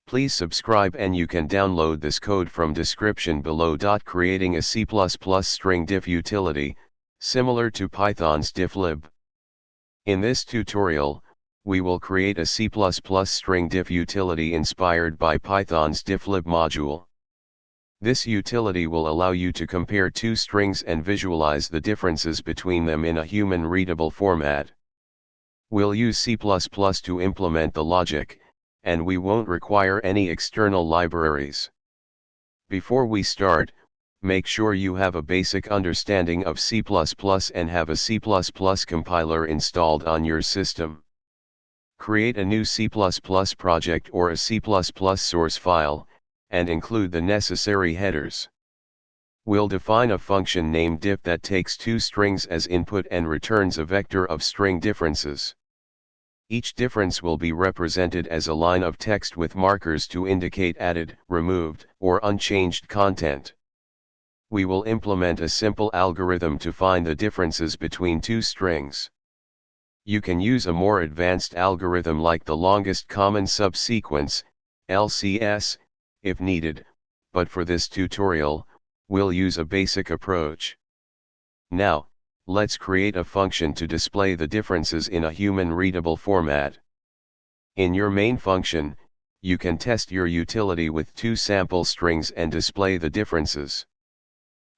Please subscribe and you can download this code from description below. Creating a C++ string diff utility, similar to Python's difflib. In this tutorial, we will create a C++ string diff utility inspired by Python's difflib module. This utility will allow you to compare two strings and visualize the differences between them in a human-readable format. We'll use C++ to implement the logic, and we won't require any external libraries. Before we start, make sure you have a basic understanding of C++ and have a C++ compiler installed on your system. Create a new C++ project or a C++ source file, and include the necessary headers. We'll define a function named diff that takes two strings as input and returns a vector of string differences. Each difference will be represented as a line of text with markers to indicate added, removed, or unchanged content. We will implement a simple algorithm to find the differences between two strings. You can use a more advanced algorithm like the longest common subsequence, LCS, if needed, but for this tutorial, we'll use a basic approach. Now, let's create a function to display the differences in a human-readable format. In your main function, you can test your utility with two sample strings and display the differences.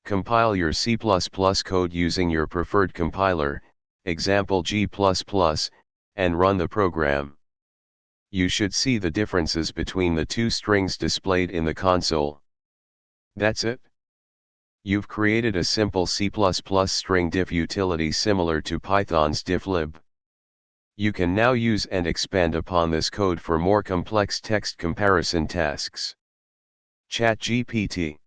Compile your C++ code using your preferred compiler, example G++, and run the program. You should see the differences between the two strings displayed in the console. That's it. You've created a simple C++ string diff utility similar to Python's difflib. You can now use and expand upon this code for more complex text comparison tasks. ChatGPT